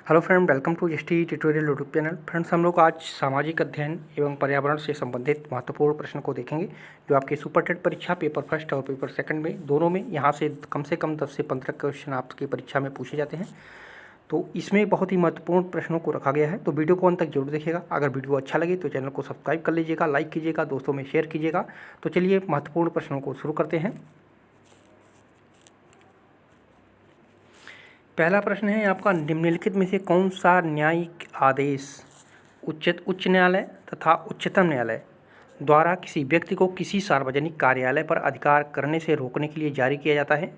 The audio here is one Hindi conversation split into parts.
Hello friend, welcome to ST tutorial YouTube channel. Friends, हम लोग आज सामाजिक अध्ययन एवं पर्यावरण से संबंधित महत्वपूर्ण प्रश्न को देखेंगे जो आपके सुपर टेट परीक्षा पेपर फर्स्ट और पेपर सेकंड में दोनों में यहाँ से कम 10 से 15 क्वेश्चन आपकी परीक्षा में पूछे जाते हैं। तो इसमें बहुत ही महत्वपूर्ण प्रश्नों को रखा गया है, तो वीडियो को अंत तक जरूर देखिएगा। अगर वीडियो अच्छा लगे तो चैनल को सब्सक्राइब कर लीजिएगा, लाइक कीजिएगा, दोस्तों में शेयर कीजिएगा। तो चलिए महत्वपूर्ण प्रश्नों को शुरू करते हैं। पहला प्रश्न है आपका, निम्नलिखित में से कौन सा न्यायिक आदेश उच्च न्यायालय तथा उच्चतम न्यायालय द्वारा किसी व्यक्ति को किसी सार्वजनिक कार्यालय पर अधिकार करने से रोकने के लिए जारी किया जाता है?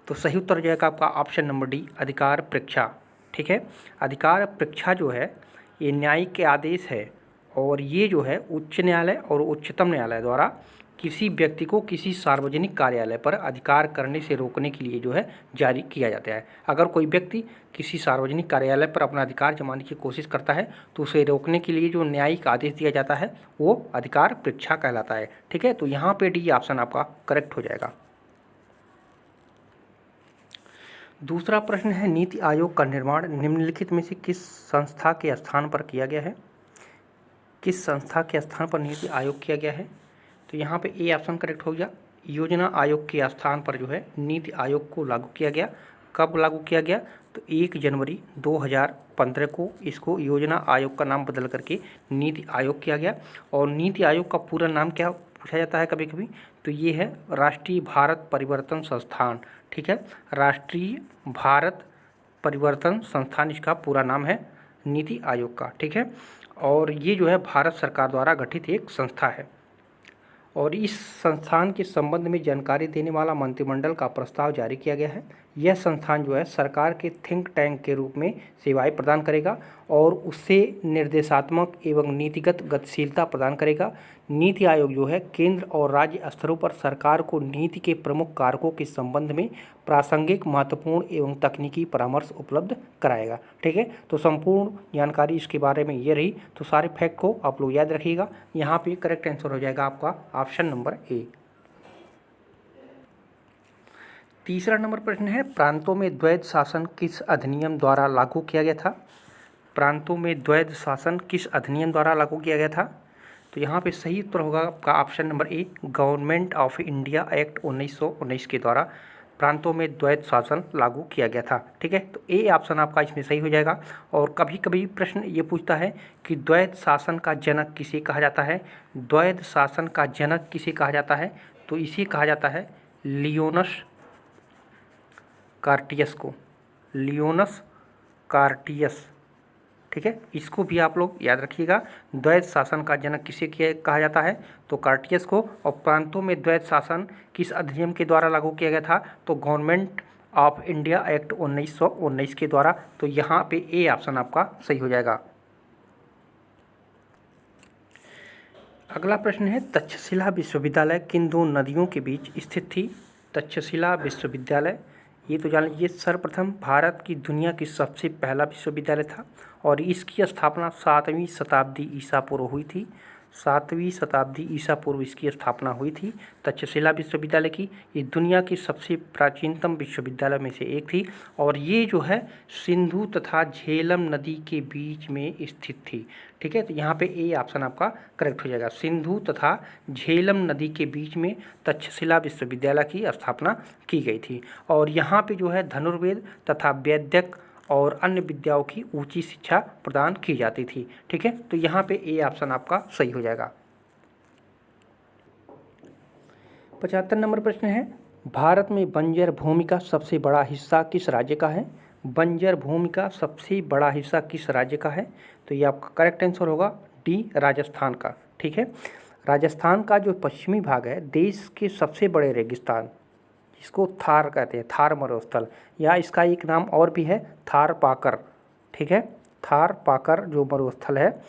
तो सही उत्तर हो जाएगा आपका ऑप्शन नंबर डी, अधिकार परीक्षा। ठीक है, अधिकार परीक्षा जो है ये न्यायिक के आदेश है और ये जो है उच्च न्यायालय और उच्चतम न्यायालय द्वारा किसी व्यक्ति को किसी सार्वजनिक कार्यालय पर अधिकार करने से रोकने के लिए जो है जारी किया जाता है। अगर कोई व्यक्ति किसी सार्वजनिक कार्यालय पर अपना अधिकार जमाने की कोशिश करता है तो उसे रोकने के लिए जो न्यायिक आदेश दिया जाता है वो अधिकार परीक्षा कहलाता है। ठीक है, तो यहाँ पे डी ऑप्शन आपका करेक्ट हो जाएगा। दूसरा प्रश्न है, नीति आयोग का निर्माण निम्नलिखित में से किस संस्था के स्थान पर किया गया है? किस संस्था के स्थान पर नीति आयोग किया गया है? तो यहाँ पे ए ऑप्शन करेक्ट हो गया। योजना आयोग के स्थान पर जो है नीति आयोग को लागू किया गया। कब लागू किया गया? तो 1 जनवरी 2015 को इसको योजना आयोग का नाम बदल करके नीति आयोग किया गया। और नीति आयोग का पूरा नाम क्या पूछा जाता है कभी कभी, तो ये है राष्ट्रीय भारत परिवर्तन संस्थान। ठीक है, राष्ट्रीय भारत परिवर्तन संस्थान इसका पूरा नाम है नीति आयोग का। ठीक है, और ये जो है भारत सरकार द्वारा गठित एक संस्था है और इस संस्थान के संबंध में जानकारी देने वाला मंत्रिमंडल का प्रस्ताव जारी किया गया है। यह संस्थान जो है सरकार के थिंक टैंक के रूप में सेवाएं प्रदान करेगा और उससे निर्देशात्मक एवं नीतिगत गतिशीलता प्रदान करेगा। नीति आयोग जो है केंद्र और राज्य स्तरों पर सरकार को नीति के प्रमुख कारकों के संबंध में प्रासंगिक, महत्वपूर्ण एवं तकनीकी परामर्श उपलब्ध कराएगा। ठीक है, तो संपूर्ण जानकारी इसके बारे में ये रही। तो सारे फैक्ट को आप लोग याद रखिएगा। यहाँ पे करेक्ट आंसर हो जाएगा आपका ऑप्शन नंबर ए। तीसरा नंबर प्रश्न है, प्रांतों में द्वैध शासन किस अधिनियम द्वारा लागू किया गया था? प्रांतों में द्वैध शासन किस अधिनियम द्वारा लागू किया गया था? तो यहाँ पे सही उत्तर होगा आपका option number A, government of India act 1919 के द्वारा प्रांतों में द्वैध शासन लागू किया गया था। ठीक है, तो ए ऑप्शन आपका इसमें सही हो जाएगा। और कभी कभी प्रश्न ये पूछता है कि द्वैध शासन का जनक किसे कहा जाता है? द्वैध शासन का जनक किसे कहा जाता है? तो इसे कहा जाता है लियोनस कार्टियस को, लियोनस कार्टियस। ठीक है, इसको भी आप लोग याद रखिएगा। द्वैध शासन का जनक किसे कहा जाता है? तो कार्टियस को। और प्रांतों में द्वैध शासन किस अधिनियम के द्वारा लागू किया गया था? तो गवर्नमेंट ऑफ इंडिया एक्ट 1919 के द्वारा। तो यहाँ पे ए ऑप्शन आपका सही हो जाएगा। अगला प्रश्न है, तक्षशिला विश्वविद्यालय किन दो नदियों के बीच स्थित थी? तक्षशिला विश्वविद्यालय ये तो जान लीजिए सर्वप्रथम भारत की दुनिया की सबसे पहला विश्वविद्यालय था और इसकी स्थापना 7वीं शताब्दी ईसा पूर्व हुई थी। 7वीं शताब्दी ईसा पूर्व इसकी स्थापना हुई थी तक्षशिला विश्वविद्यालय की। ये दुनिया की सबसे प्राचीनतम विश्वविद्यालय में से एक थी और ये जो है सिंधु तथा झेलम नदी के बीच में स्थित थी। ठीक है, तो यहाँ पे ए ऑप्शन आपका करेक्ट हो जाएगा। सिंधु तथा झेलम नदी के बीच में तक्षशिला विश्वविद्यालय की स्थापना की गई थी और यहाँ पे जो है धनुर्वेद तथा वैदिक और अन्य विद्याओं की ऊंची शिक्षा प्रदान की जाती थी। ठीक है, तो यहाँ पे ए ऑप्शन आपका सही हो जाएगा। 75 नंबर प्रश्न है, भारत में बंजर भूमि का सबसे बड़ा हिस्सा किस राज्य का है? बंजर भूमि का सबसे बड़ा हिस्सा किस राज्य का है? तो ये आपका करेक्ट आंसर होगा डी, राजस्थान का। ठीक है, राजस्थान का जो पश्चिमी भाग है देश के सबसे बड़े रेगिस्तान, इसको थार कहते हैं, थार मरुस्थल, या इसका एक नाम और भी है थार पाकर। ठीक है, थार पाकर जो मरुस्थल है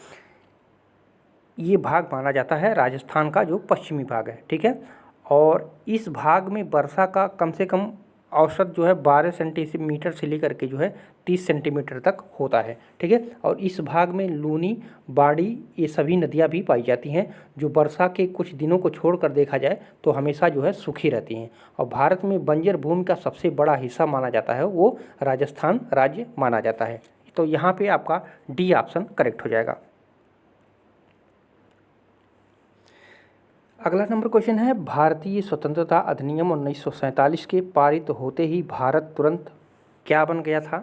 ये भाग माना जाता है राजस्थान का जो पश्चिमी भाग है। ठीक है, और इस भाग में वर्षा का कम से कम औसत जो है 12 सेंटीमीटर से लेकर के जो है 30 सेंटीमीटर तक होता है। ठीक है, और इस भाग में लूनी, बाड़ी, ये सभी नदियाँ भी पाई जाती हैं, जो वर्षा के कुछ दिनों को छोड़कर देखा जाए तो हमेशा जो है सूखी रहती हैं। और भारत में बंजर भूमि का सबसे बड़ा हिस्सा माना जाता है वो राजस्थान राज्य माना जाता है। तो यहाँ पे आपका डी ऑप्शन करेक्ट हो जाएगा। अगला नंबर क्वेश्चन है, भारतीय स्वतंत्रता अधिनियम 1947 के पारित होते ही भारत तुरंत क्या बन गया था?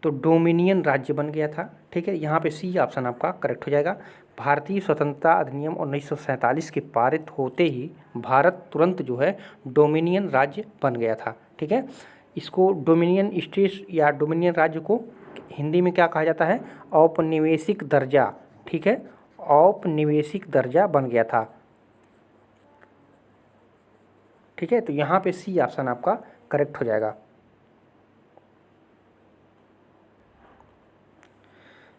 तो डोमिनियन राज्य बन गया था। ठीक है, यहाँ पे सी ऑप्शन आपका करेक्ट हो जाएगा। भारतीय स्वतंत्रता अधिनियम 1947 के पारित होते ही भारत तुरंत जो है डोमिनियन राज्य बन गया था। ठीक है, इसको डोमिनियन स्टेट या डोमिनियन राज्य को हिंदी में क्या कहा जाता है? औपनिवेशिक दर्जा। ठीक है, औपनिवेशिक दर्जा बन गया था। ठीक है, तो यहाँ पे सी ऑप्शन आपका करेक्ट हो जाएगा।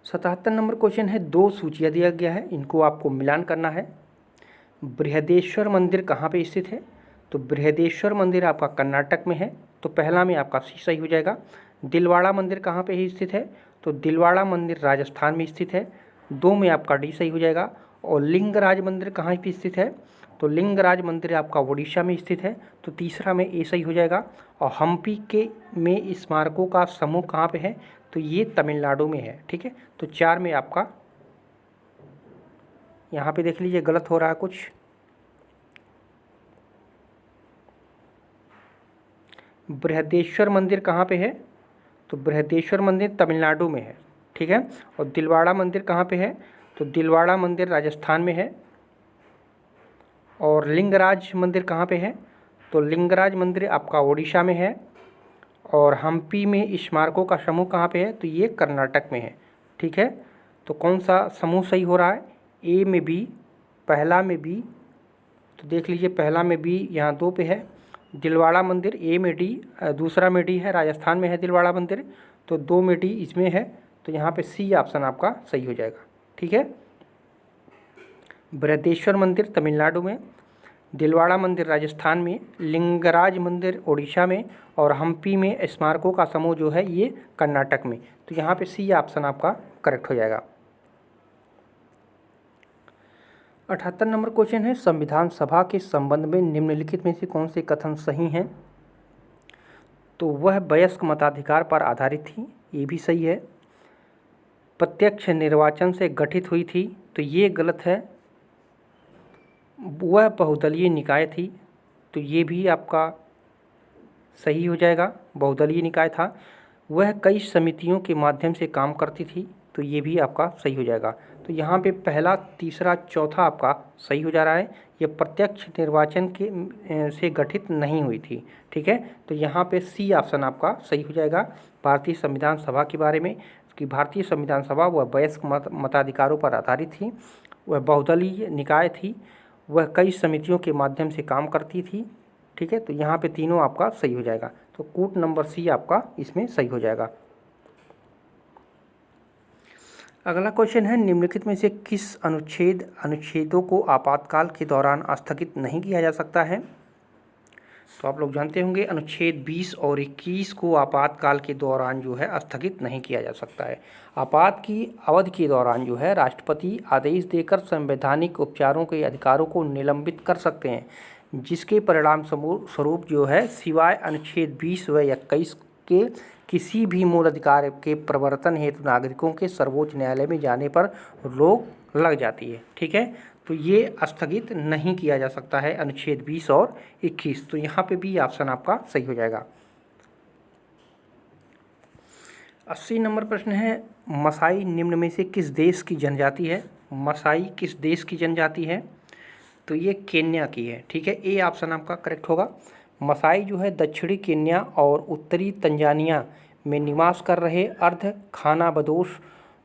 77 नंबर क्वेश्चन है, दो सूचियाँ दिया गया है, इनको आपको मिलान करना है। बृहदेश्वर मंदिर कहाँ पे स्थित है? तो बृहदेश्वर मंदिर आपका कर्नाटक में है, तो पहला में आपका सी सही हो जाएगा। दिलवाड़ा मंदिर कहाँ पे ही स्थित है? तो दिलवाड़ा मंदिर राजस्थान में स्थित है, दो में आपका डी सही हो जाएगा। और लिंगराज मंदिर कहाँ पे स्थित है? तो लिंगराज मंदिर आपका उड़ीसा में स्थित है, तो तीसरा में ए सही हो जाएगा। और हम्पी के में स्मारकों का समूह कहाँ पे है? तो ये तमिलनाडु में है। ठीक है, तो चार में आपका, यहाँ पे देख लीजिए गलत हो रहा है कुछ, बृहदेश्वर मंदिर कहाँ पे है? तो बृहदेश्वर मंदिर तमिलनाडु में है। ठीक है, और दिलवाड़ा मंदिर कहाँ पे है? तो दिलवाड़ा मंदिर राजस्थान में है। और लिंगराज मंदिर कहाँ पे है? तो लिंगराज मंदिर आपका उड़ीसा में है। और हम्पी में स्मारकों का समूह कहाँ पे है? तो ये कर्नाटक में है। ठीक है, तो कौन सा समूह सही हो रहा है? ए में बी, पहला में बी, तो देख लीजिए पहला में बी यहाँ दो पे है। दिलवाड़ा मंदिर ए में डी, दूसरा में डी है, राजस्थान में है दिलवाड़ा मंदिर, तो दो में डी इसमें है, तो यहाँ पे सी ऑप्शन आपका सही हो जाएगा। ठीक है, बृहदेश्वर मंदिर तमिलनाडु में, दिलवाड़ा मंदिर राजस्थान में, लिंगराज मंदिर उड़ीसा में, और हम्पी में स्मारकों का समूह जो है ये कर्नाटक में, तो यहाँ पे सी ऑप्शन आपका करेक्ट हो जाएगा। 78 नंबर क्वेश्चन है, संविधान सभा के संबंध में निम्नलिखित में से कौन से कथन सही हैं? तो वह वयस्क मताधिकार पर आधारित थी, ये भी सही है। प्रत्यक्ष निर्वाचन से गठित हुई थी, तो ये गलत है। वह बहुदलीय निकाय थी, तो ये भी आपका सही हो जाएगा, बहुदलीय निकाय था। वह कई समितियों के माध्यम से काम करती थी, तो ये भी आपका सही हो जाएगा। तो यहाँ पे पहला, तीसरा, चौथा आपका सही हो जा रहा है। ये प्रत्यक्ष निर्वाचन के से गठित नहीं हुई थी। ठीक है, तो यहाँ पे सी ऑप्शन आपका सही हो जाएगा भारतीय संविधान सभा के बारे में, कि भारतीय संविधान सभा वह वयस्क मताधिकारों पर आधारित थी, वह बहुदलीय निकाय थी, वह कई समितियों के माध्यम से काम करती थी। ठीक है, तो यहाँ पे तीनों आपका सही हो जाएगा, तो कूट नंबर सी आपका इसमें सही हो जाएगा। अगला क्वेश्चन है, निम्नलिखित में से किस अनुच्छेदों को आपातकाल के दौरान स्थगित नहीं किया जा सकता है? तो आप लोग जानते होंगे अनुच्छेद 20 और 21 को आपातकाल के दौरान जो है स्थगित नहीं किया जा सकता है। आपात की अवधि के दौरान जो है राष्ट्रपति आदेश देकर संवैधानिक उपचारों के अधिकारों को निलंबित कर सकते हैं, जिसके परिणाम स्वरूप जो है सिवाय अनुच्छेद 20 व 21 के किसी भी मूल अधिकार के प्रवर्तन हेतु नागरिकों के सर्वोच्च न्यायालय में जाने पर रोक लग जाती है। ठीक है, तो ये स्थगित नहीं किया जा सकता है अनुच्छेद 20 और 21, तो यहाँ पे भी ऑप्शन आपका सही हो जाएगा। 80 नंबर प्रश्न है, मसाई निम्न में से किस देश की जनजाति है? मसाई किस देश की जनजाति है? तो ये केन्या की है। ठीक है, ए ऑप्शन आपका करेक्ट होगा। मसाई जो है दक्षिणी केन्या और उत्तरी तंजानिया में निवास कर रहे अर्ध खानाबदोश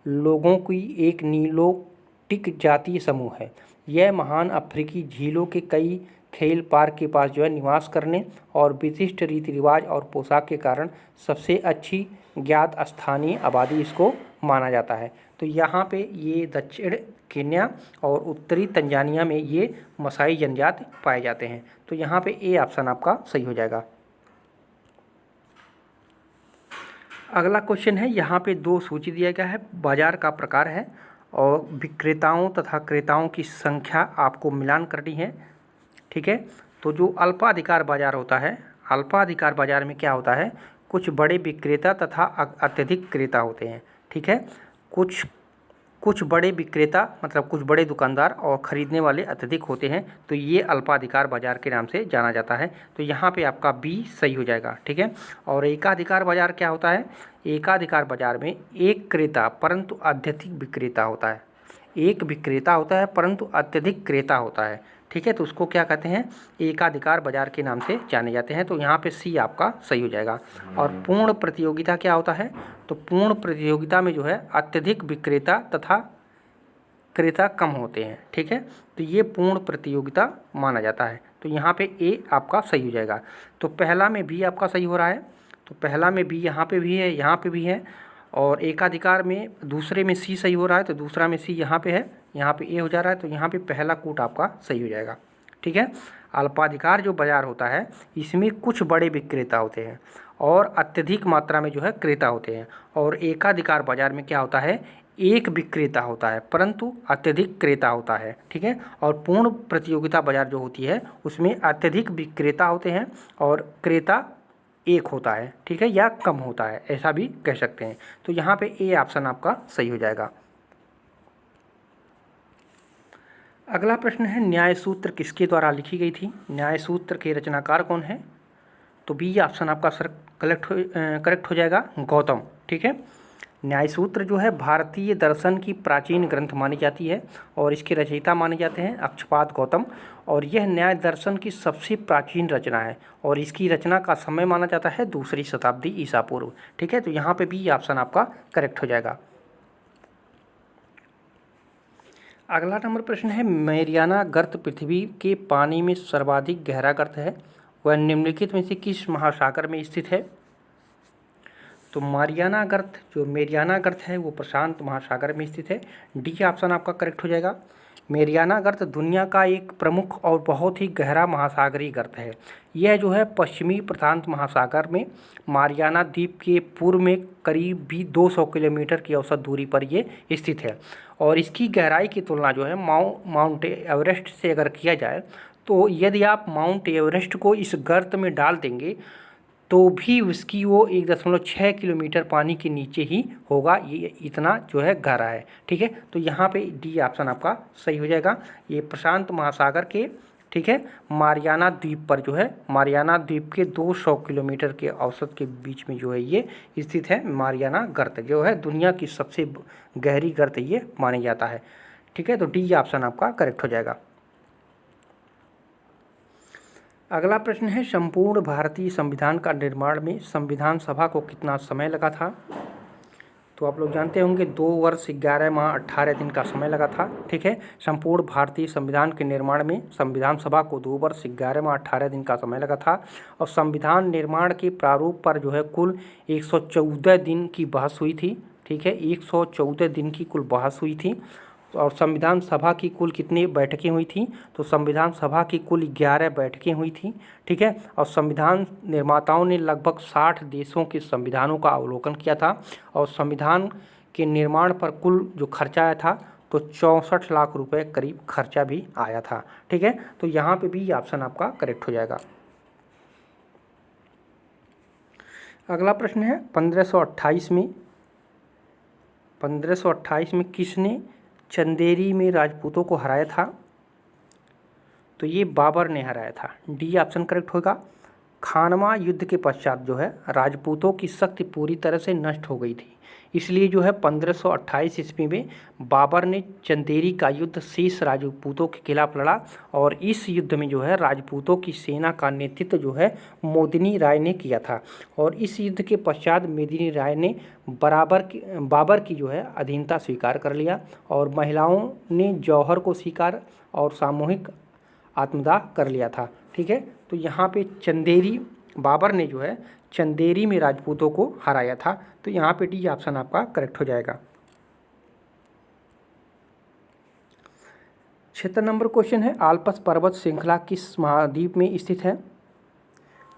लोगों की एक नीलोटिक जातीय समूह है। यह महान अफ्रीकी झीलों के कई खेल पार्क के पास जो है निवास करने और विशिष्ट रीति रिवाज और पोशाक के कारण सबसे अच्छी ज्ञात स्थानीय आबादी इसको माना जाता है। तो यहाँ पे ये दक्षिण केन्या और उत्तरी तंजानिया में ये मसाई जनजाति पाए जाते हैं, तो यहाँ पे ए ऑप्शन आपका सही हो जाएगा। अगला क्वेश्चन है, यहाँ पे दो सूची दिया गया है, बाजार का प्रकार है और विक्रेताओं तथा क्रेताओं की संख्या आपको मिलान करनी है। ठीक है, तो जो अल्पाधिकार बाजार होता है, अल्पाधिकार बाजार में क्या होता है, कुछ बड़े विक्रेता तथा अत्यधिक क्रेता होते हैं। ठीक है, कुछ बड़े विक्रेता मतलब कुछ बड़े दुकानदार और ख़रीदने वाले अत्यधिक होते हैं, तो ये अल्पाधिकार बाजार के नाम से जाना जाता है। तो यहाँ पे आपका बी सही हो जाएगा। ठीक है, और एकाधिकार बाजार क्या होता है, एकाधिकार बाजार में एक क्रेता परंतु अत्यधिक विक्रेता होता है, एक विक्रेता होता है परंतु अत्यधिक क्रेता होता है। ठीक है, तो उसको क्या कहते हैं, एकाधिकार बाजार के नाम से जाने जाते हैं। तो यहाँ पे सी आपका सही हो जाएगा। और पूर्ण प्रतियोगिता क्या होता है, तो पूर्ण प्रतियोगिता में जो है अत्यधिक विक्रेता तथा क्रेता कम होते हैं। ठीक है, तो ये पूर्ण प्रतियोगिता माना जाता है। तो यहाँ पे ए आपका सही हो जाएगा। तो पहला में बी आपका सही हो रहा है, तो पहला में बी यहाँ पे भी है, यहाँ पे भी है, और एकाधिकार में दूसरे में सी सही हो रहा है, तो दूसरा में सी यहाँ पे है, यहाँ पे ए हो जा रहा है, तो यहाँ पे पहला कूट आपका सही हो जाएगा। ठीक है, अल्पाधिकार जो बाजार होता है इसमें कुछ बड़े विक्रेता होते हैं और अत्यधिक मात्रा में जो है क्रेता होते हैं, और एकाधिकार बाजार में क्या होता है, एक विक्रेता होता है परंतु अत्यधिक क्रेता होता है। ठीक है, और पूर्ण प्रतियोगिता बाजार जो होती है उसमें अत्यधिक विक्रेता होते हैं और क्रेता एक होता है। ठीक है, या कम होता है, ऐसा भी कह सकते हैं। तो यहाँ पे ए ऑप्शन आपका सही हो जाएगा। अगला प्रश्न है, न्याय सूत्र किसके द्वारा लिखी गई थी, न्याय सूत्र के रचनाकार कौन है, तो बी ऑप्शन आपका सर करेक्ट हो जाएगा, गौतम। ठीक है, न्याय सूत्र जो है भारतीय दर्शन की प्राचीन ग्रंथ मानी जाती है और इसके रचयिता माने जाते हैं अक्षपाद गौतम, और यह न्याय दर्शन की सबसे प्राचीन रचना है और इसकी रचना का समय माना जाता है 2री शताब्दी ईसा पूर्व। ठीक है, तो यहाँ पे बी ऑप्शन आपका करेक्ट हो जाएगा। अगला नंबर प्रश्न है, मैरियाना गर्त पृथ्वी के पानी में सर्वाधिक गहरा गर्त है, वह निम्नलिखित में से किस महासागर में स्थित है, तो मारियाना गर्त जो मेरियाना गर्त है वो प्रशांत महासागर में स्थित है। डी ऑप्शन आपका करेक्ट हो जाएगा। मेरियाना गर्त दुनिया का एक प्रमुख और बहुत ही गहरा महासागरीय गर्त है। यह जो है पश्चिमी प्रशांत महासागर में मारियाना द्वीप के पूर्व में करीब भी 200 किलोमीटर की औसत दूरी पर ये स्थित है, और इसकी गहराई की तुलना जो है माउंट एवरेस्ट से अगर किया जाए, तो यदि आप माउंट एवरेस्ट को इस गर्त में डाल देंगे तो भी उसकी वो 1.6 किलोमीटर पानी के नीचे ही होगा, ये इतना जो है गहरा है। ठीक है, तो यहाँ पे डी ऑप्शन आपका सही हो जाएगा। ये प्रशांत महासागर के, ठीक है, मारियाना द्वीप पर जो है, मारियाना द्वीप के 200 किलोमीटर के औसत के बीच में जो है ये स्थित है। मारियाना गर्त जो है दुनिया की सबसे गहरी गर्त ये मानी जाता है। ठीक है, तो डी ऑप्शन आपका करेक्ट हो जाएगा। अगला प्रश्न है, संपूर्ण भारतीय संविधान का निर्माण में संविधान सभा को कितना समय लगा था, तो आप लोग जानते होंगे 2 वर्ष 11 माह 18 दिन का समय लगा था। ठीक है, संपूर्ण भारतीय संविधान के निर्माण में संविधान सभा को 2 वर्ष 11 माह 18 दिन का समय लगा था, और संविधान निर्माण के प्रारूप पर जो है कुल 114 दिन की बहस हुई थी। ठीक है, 114 दिन की कुल बहस हुई थी, और संविधान सभा की कुल कितनी बैठकें हुई थी, तो संविधान सभा की कुल 11 बैठकें हुई थी। ठीक है, और संविधान निर्माताओं ने लगभग 60 देशों के संविधानों का अवलोकन किया था, और संविधान के निर्माण पर कुल जो खर्चा आया था तो 64 लाख रुपए करीब खर्चा भी आया था। ठीक है, तो यहाँ पे भी ऑप्शन आपका करेक्ट हो जाएगा। अगला प्रश्न है, 1528 में किसने चंदेरी में राजपूतों को हराया था, तो ये बाबर ने हराया था। डी ऑप्शन करेक्ट होगा। खानवा युद्ध के पश्चात जो है राजपूतों की शक्ति पूरी तरह से नष्ट हो गई थी, इसलिए जो है 1528 ईस्वी में बाबर ने चंदेरी का युद्ध शेष राजपूतों के खिलाफ लड़ा, और इस युद्ध में जो है राजपूतों की सेना का नेतृत्व जो है मोदिनी राय ने किया था, और इस युद्ध के पश्चात मोदिनी राय ने बाबर की जो है अधीनता स्वीकार कर लिया, और महिलाओं ने जौहर को स्वीकार और सामूहिक आत्मदाह कर लिया था। ठीक है, तो यहाँ पे बाबर ने जो है चंदेरी में राजपूतों को हराया था, तो यहाँ पे डी ऑप्शन आपका करेक्ट हो जाएगा। 76 नंबर क्वेश्चन है, आल्प्स पर्वत श्रृंखला किस महाद्वीप में स्थित है,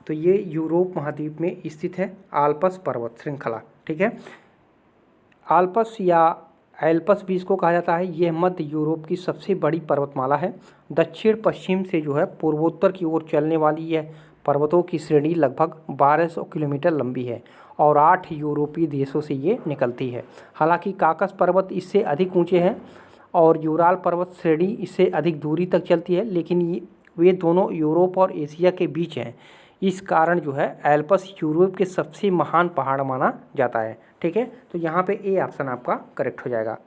तो ये यूरोप महाद्वीप में स्थित है आल्प्स पर्वत श्रृंखला। ठीक है। आल्प्स या एल्प्स भी इसको कहा जाता है। यह मध्य यूरोप की सबसे बड़ी पर्वतमाला है। दक्षिण पश्चिम से जो है पूर्वोत्तर की ओर चलने वाली यह पर्वतों की श्रेणी लगभग 1200 किलोमीटर लंबी है और 8 यूरोपीय देशों से ये निकलती है। हालांकि काकस पर्वत इससे अधिक ऊंचे हैं और यूराल पर्वत श्रेणी इससे अधिक दूरी तक चलती है, लेकिन वे दोनों यूरोप और एशिया के बीच हैं। इस कारण जो है एल्प्स यूरोप के सबसे महान पहाड़ माना जाता है। ठीक है, तो यहाँ पे ए ऑप्शन आपका करेक्ट हो जाएगा।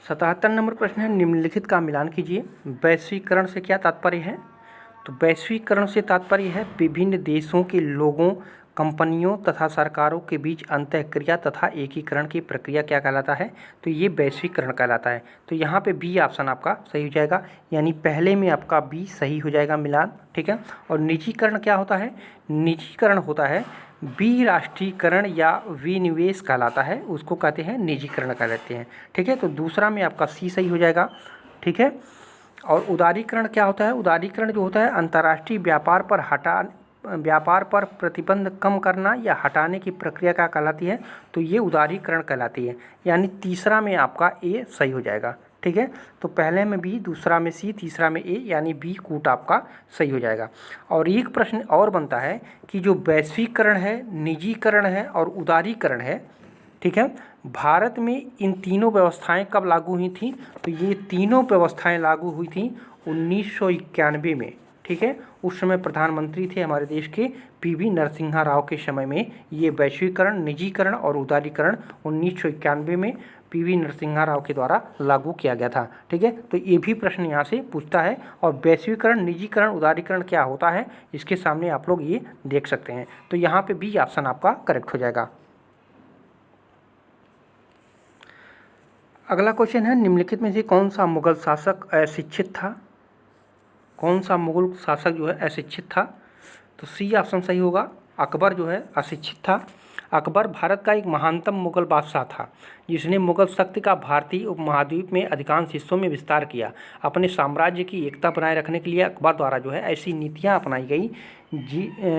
77 नंबर प्रश्न है, निम्नलिखित का मिलान कीजिए। वैश्वीकरण से क्या तात्पर्य है? तो वैश्वीकरण से तात्पर्य है विभिन्न देशों के लोगों, कंपनियों तथा सरकारों के बीच अंतःक्रिया तथा एकीकरण की प्रक्रिया क्या कहलाता है? तो ये वैश्वीकरण कहलाता है। तो यहाँ पे बी ऑप्शन आपका सही हो जाएगा, यानी पहले में आपका बी सही हो जाएगा मिलान। ठीक है, और निजीकरण क्या होता है? निजीकरण होता है विराष्ट्रीकरण या विनिवेश कहलाता है, उसको कहते हैं निजीकरण कहलाते हैं। ठीक है, तो दूसरा में आपका सी सही हो जाएगा। ठीक है, और उदारीकरण क्या होता है? उदारीकरण जो होता है अंतर्राष्ट्रीय व्यापार पर प्रतिबंध कम करना या हटाने की प्रक्रिया क्या कहलाती है? तो ये उदारीकरण कहलाती है, यानी तीसरा में आपका ए सही हो जाएगा। ठीक है, तो पहले में बी, दूसरा में सी, तीसरा में ए, यानी बी कूट आपका सही हो जाएगा। और एक प्रश्न और बनता है कि जो वैश्वीकरण है, निजीकरण है और उदारीकरण है, ठीक है, भारत में इन तीनों व्यवस्थाएं कब लागू हुई थी? तो ये तीनों व्यवस्थाएं लागू हुई थी 1991 में। ठीक है, उस समय प्रधानमंत्री थे हमारे देश के पीवी नरसिम्हा राव के समय में ये वैश्वीकरण, निजीकरण और उदारीकरण 1991 में पीवी नरसिम्हा राव के द्वारा लागू किया गया था। ठीक है, तो ये भी प्रश्न यहाँ से पूछता है। और वैश्वीकरण, निजीकरण, उदारीकरण क्या होता है, इसके सामने आप लोग ये देख सकते हैं। तो यहाँ पे बी ऑप्शन आपका करेक्ट हो जाएगा। अगला क्वेश्चन है, निम्नलिखित में से कौन सा मुगल शासक अशिक्षित था? कौन सा मुगल शासक जो है अशिक्षित था? तो सी ऑप्शन सही होगा, अकबर जो है अशिक्षित था। अकबर भारत का एक महानतम मुगल बादशाह था जिसने मुगल शक्ति का भारतीय उपमहाद्वीप में अधिकांश हिस्सों में विस्तार किया। अपने साम्राज्य की एकता बनाए रखने के लिए अकबर द्वारा जो है ऐसी नीतियां अपनाई गई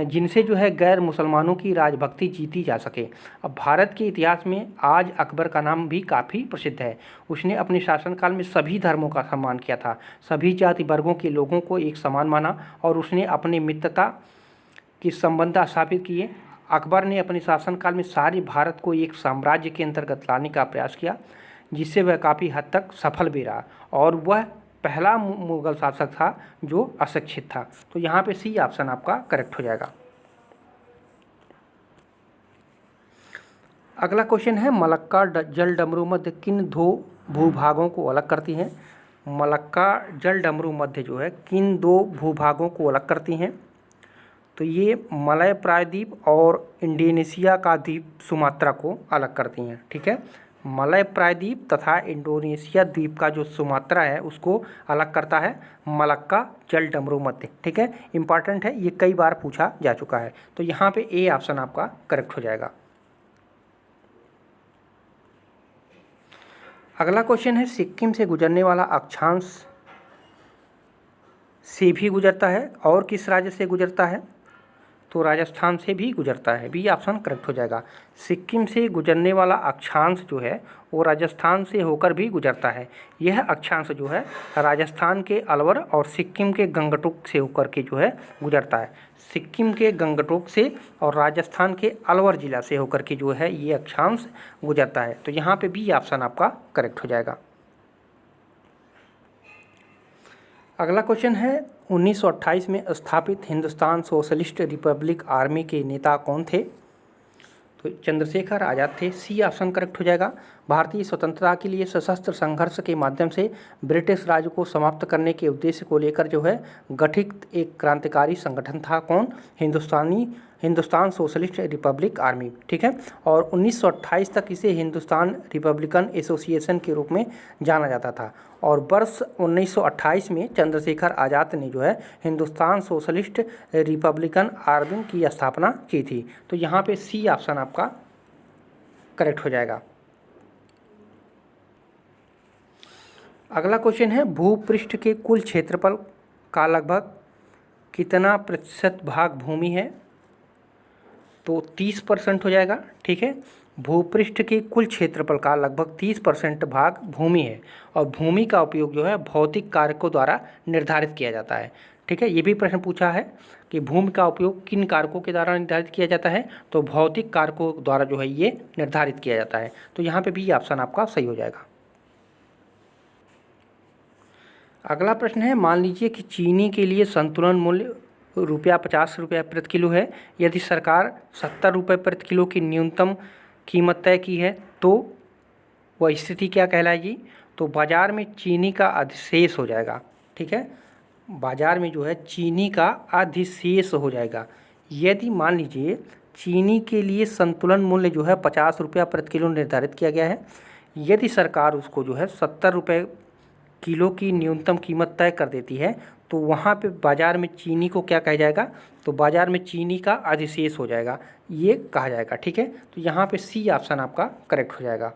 जिनसे जो है गैर मुसलमानों की राजभक्ति जीती जा सके। अब भारत के इतिहास में आज अकबर का नाम भी काफ़ी प्रसिद्ध है। उसने अपने शासनकाल में सभी धर्मों का सम्मान किया था, सभी जाति वर्गों के लोगों को एक समान माना और उसने अपने मित्रता के संबंध स्थापित किए। अकबर ने अपने शासनकाल में सारे भारत को एक साम्राज्य के अंतर्गत लाने का प्रयास किया, जिससे वह काफ़ी हद तक सफल भी रहा और वह पहला मुगल शासक था जो अशिक्षित था। तो यहाँ पे सी ऑप्शन आपका करेक्ट हो जाएगा। अगला क्वेश्चन है, मलक्का जल डमरू मध्य किन दो भूभागों को अलग करती हैं? मलक्का जल डमरू मध्य जो है किन दो भूभागों को अलग करती हैं? तो ये मलय प्रायद्वीप और इंडोनेशिया का द्वीप सुमात्रा को अलग करती हैं। ठीक है, मलय प्रायद्वीप तथा इंडोनेशिया द्वीप का जो सुमात्रा है उसको अलग करता है मलक्का जल डमरू मध्य। ठीक है, इंपॉर्टेंट है, ये कई बार पूछा जा चुका है। तो यहाँ पे ए ऑप्शन आपका करेक्ट हो जाएगा। अगला क्वेश्चन है, सिक्किम से गुजरने वाला अक्षांश से भी गुजरता है और किस राज्य से गुजरता है? तो राजस्थान से भी गुजरता है, बी ऑप्शन करेक्ट हो जाएगा। सिक्किम से गुजरने वाला अक्षांश जो है वो राजस्थान से होकर भी गुजरता है। यह अक्षांश जो है राजस्थान के अलवर और सिक्किम के गंगटोक से होकर के जो है गुजरता है। सिक्किम के गंगटोक से और राजस्थान के अलवर जिला से होकर के जो है ये अक्षांश गुजरता है। तो यहाँ पे बी ऑप्शन आपका करेक्ट हो जाएगा। अगला क्वेश्चन है, 1928 में स्थापित हिंदुस्तान सोशलिस्ट रिपब्लिक आर्मी के नेता कौन थे? तो चंद्रशेखर आज़ाद थे, सी ऑप्शन करेक्ट हो जाएगा। भारतीय स्वतंत्रता के लिए सशस्त्र संघर्ष के माध्यम से ब्रिटिश राज को समाप्त करने के उद्देश्य को लेकर जो है गठित एक क्रांतिकारी संगठन था कौन? Hindustan socialist Republic army. ठीक है, और 1928 तक इसे हिंदुस्तान रिपब्लिकन एसोसिएशन के रूप में जाना जाता था और वर्ष 1928 में चंद्रशेखर आज़ाद ने जो है हिंदुस्तान सोशलिस्ट रिपब्लिकन आर्मी की स्थापना की थी। तो यहाँ पे सी ऑप्शन आपका करेक्ट हो जाएगा। अगला क्वेश्चन है, भूपृष्ठ के कुल क्षेत्रफल का लगभग कितना प्रतिशत भाग भूमि है? तो 30% हो जाएगा। ठीक है, भूपृष्ठ के कुल क्षेत्रफल का लगभग 30% भाग भूमि है और भूमि का उपयोग जो है भौतिक कारकों द्वारा निर्धारित किया जाता है। ठीक है, ये भी प्रश्न पूछा है कि भूमि का उपयोग किन कारकों के द्वारा निर्धारित किया जाता है, तो भौतिक कारकों द्वारा जो है ये निर्धारित किया जाता है। तो यहाँ पे भी ऑप्शन आपका सही हो जाएगा। अगला प्रश्न है, मान लीजिए कि चीनी के लिए संतुलन मूल्य ₹50 प्रति किलो है। यदि सरकार ₹70 प्रति किलो की न्यूनतम कीमत तय की है तो वह स्थिति क्या कहलाएगी, तो बाज़ार में चीनी का अधिशेष हो जाएगा। ठीक है, बाज़ार में जो है चीनी का अधिशेष हो जाएगा। यदि मान लीजिए चीनी के लिए संतुलन मूल्य जो है ₹50 प्रति किलो निर्धारित किया गया है, यदि सरकार उसको जो है ₹70 किलो की न्यूनतम कीमत तय कर देती है तो वहाँ पे बाज़ार में चीनी को क्या कहा जाएगा, तो बाज़ार में चीनी का अधिशेष हो जाएगा, ये कहा जाएगा। ठीक है, तो यहाँ पे सी ऑप्शन आपका करेक्ट हो जाएगा।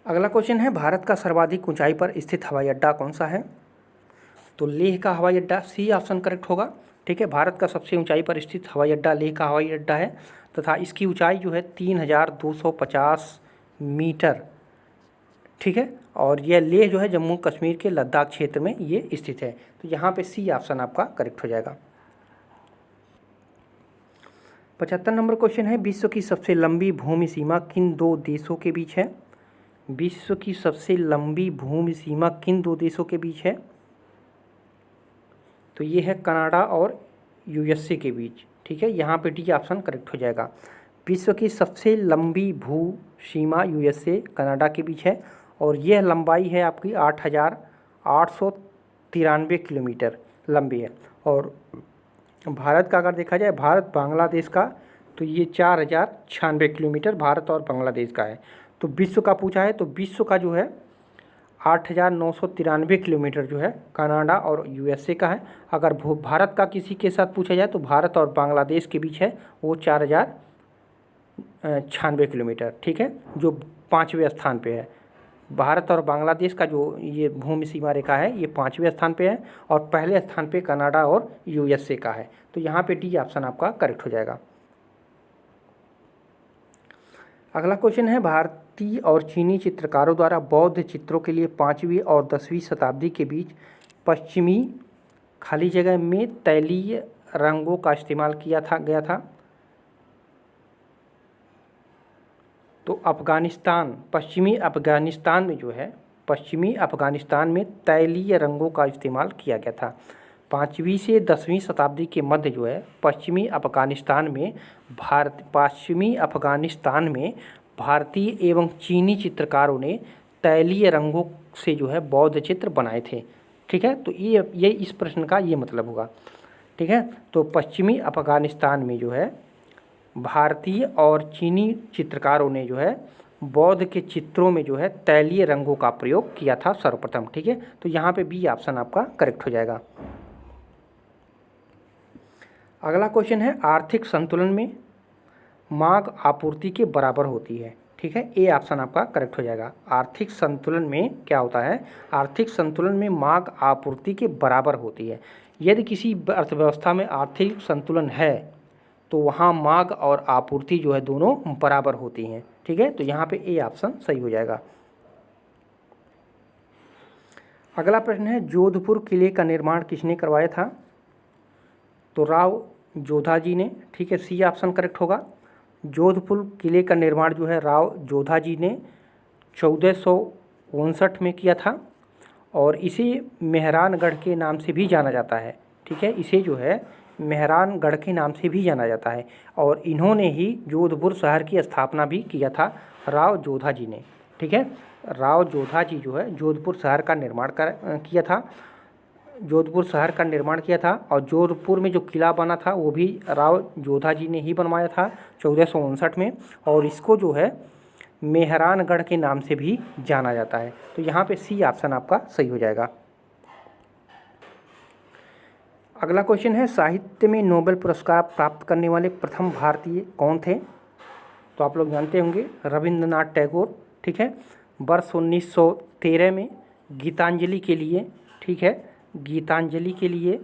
अगला क्वेश्चन है, भारत का सर्वाधिक ऊंचाई पर स्थित हवाई अड्डा कौन सा है, तो लेह का हवाई अड्डा, सी ऑप्शन करेक्ट होगा। ठीक है, भारत का सबसे ऊंचाई पर स्थित हवाई अड्डा लेह का हवाई अड्डा है तथा इसकी ऊंचाई जो है 3250 मीटर। ठीक है, और यह लेह जो है जम्मू कश्मीर के लद्दाख क्षेत्र में ये स्थित है। तो यहाँ पे सी ऑप्शन आपका करेक्ट हो जाएगा। 75 नंबर क्वेश्चन है, विश्व की सबसे लंबी भूमि सीमा किन दो देशों के बीच है, विश्व की सबसे लंबी भूमि सीमा किन दो देशों के बीच है, तो ये है कनाडा और यूएसए के बीच। ठीक है, यहाँ पे डी ऑप्शन करेक्ट हो जाएगा। विश्व की सबसे लंबी भू सीमा यूएसए कनाडा के बीच है और यह लंबाई है आपकी 8,893 किलोमीटर लंबी है। और भारत का अगर देखा जाए, भारत बांग्लादेश का, तो ये 4,096 किलोमीटर भारत और बांग्लादेश का है। तो विश्व का पूछा है तो विश्व का जो है 8,993 किलोमीटर जो है कनाडा और यूएसए का है। अगर भारत का किसी के साथ पूछा जाए तो भारत और बांग्लादेश के बीच है, वो 4,096 किलोमीटर। ठीक है, जो 5वें स्थान पे है। भारत और बांग्लादेश का जो ये भूमि सीमा रेखा है ये 5वें स्थान पे है और पहले स्थान पे कनाडा और यूएसए का है। तो यहाँ पे डी ऑप्शन आपका करेक्ट हो जाएगा। अगला क्वेश्चन है, भारतीय और चीनी चित्रकारों द्वारा बौद्ध चित्रों के लिए 5वीं और 10वीं शताब्दी के बीच पश्चिमी खाली जगह में तैलीय रंगों का इस्तेमाल गया था। तो अफ़गानिस्तान, पश्चिमी अफ़गानिस्तान में जो है, पश्चिमी अफ़गानिस्तान में तैलीय रंगों का इस्तेमाल किया गया था। 5वीं से 10वीं शताब्दी के मध्य जो है पश्चिमी अफ़गानिस्तान में भारतीय एवं चीनी चित्रकारों ने तैलीय रंगों से जो है बौद्ध चित्र बनाए थे। ठीक है, तो ये इस प्रश्न का ये मतलब होगा। ठीक है, तो पश्चिमी अफ़गानिस्तान में जो है भारतीय और चीनी चित्रकारों ने जो है बौद्ध के चित्रों में जो है तैलीय रंगों का प्रयोग किया था सर्वप्रथम। ठीक है, तो यहाँ पे बी ऑप्शन आपका करेक्ट हो जाएगा। अगला क्वेश्चन है, आर्थिक संतुलन में मांग आपूर्ति के बराबर होती है। ठीक है, ए ऑप्शन आपका करेक्ट हो जाएगा। आर्थिक संतुलन में क्या होता है, आर्थिक संतुलन में मांग आपूर्ति के बराबर होती है। यदि किसी अर्थव्यवस्था में आर्थिक संतुलन है तो वहाँ मांग और आपूर्ति जो है दोनों बराबर होती हैं। ठीक है, तो यहाँ पे ए ऑप्शन सही हो जाएगा। अगला प्रश्न है, जोधपुर किले का निर्माण किसने करवाया था, तो राव जोधा जी ने। ठीक है, सी ऑप्शन करेक्ट होगा। जोधपुर किले का निर्माण जो है राव जोधा जी ने 1459 में किया था और इसे मेहरानगढ़ के नाम से भी जाना जाता है। ठीक है, इसे जो है मेहरानगढ़ के नाम से भी जाना जाता है और इन्होंने ही जोधपुर शहर की स्थापना भी किया था, राव जोधा जी ने। ठीक है, राव जोधा जी जो है जोधपुर शहर का निर्माण किया था, जोधपुर शहर का निर्माण किया था और जोधपुर में जो किला बना था वो भी राव जोधा जी ने ही बनवाया था 1459 में और इसको जो है मेहरानगढ़ के नाम से भी जाना जाता है। तो यहाँ पे सी ऑप्शन आपका सही हो जाएगा। अगला क्वेश्चन है, साहित्य में नोबेल पुरस्कार प्राप्त करने वाले प्रथम भारतीय कौन थे, तो आप लोग जानते होंगे रविंद्रनाथ टैगोर। ठीक है, वर्ष 1913 में गीतांजलि के लिए, ठीक है, गीतांजलि के लिए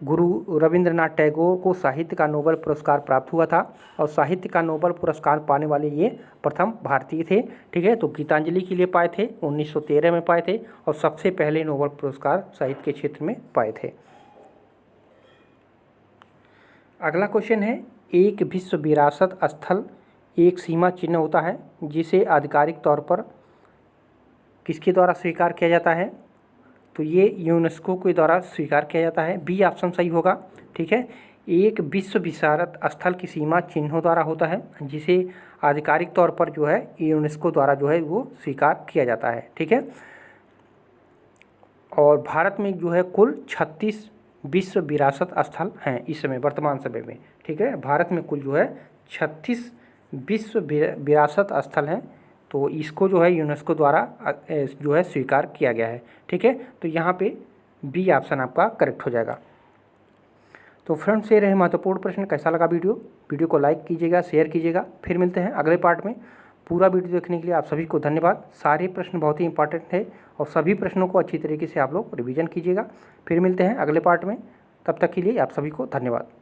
गुरु रविंद्रनाथ टैगोर को साहित्य का नोबेल पुरस्कार प्राप्त हुआ था और साहित्य का नोबेल पुरस्कार पाने वाले ये प्रथम भारतीय थे। ठीक है, तो गीतांजलि के लिए पाए थे, 1913 में पाए थे और सबसे पहले नोबेल पुरस्कार साहित्य के क्षेत्र में पाए थे। अगला क्वेश्चन है, एक विश्व विरासत स्थल एक सीमा चिन्ह होता है जिसे आधिकारिक तौर पर किसके द्वारा स्वीकार किया जाता है? तो ये यूनेस्को के द्वारा स्वीकार किया जाता है। बी ऑप्शन सही होगा। ठीक है, एक विश्व विरासत स्थल की सीमा चिन्हों द्वारा होता है जिसे आधिकारिक तौर पर जो है यूनेस्को द्वारा जो है वो स्वीकार किया जाता है। ठीक है, और भारत में जो है कुल 36 विश्व विरासत स्थल हैं इस समय, वर्तमान समय में। ठीक है, भारत में कुल जो है 36 विश्व विरासत स्थल हैं, तो इसको जो है यूनेस्को द्वारा जो है स्वीकार किया गया है। ठीक है, तो यहाँ पे बी ऑप्शन आपका करेक्ट हो जाएगा। तो फ्रेंड्स, ये रहे महत्वपूर्ण प्रश्न। कैसा लगा वीडियो को लाइक कीजिएगा, शेयर कीजिएगा। फिर मिलते हैं अगले पार्ट में। पूरा वीडियो देखने के लिए आप सभी को धन्यवाद। सारे प्रश्न बहुत ही इंपॉर्टेंट थे और सभी प्रश्नों को अच्छी तरीके से आप लोग रिवीजन कीजिएगा। फिर मिलते हैं अगले पार्ट में, तब तक के लिए आप सभी को धन्यवाद।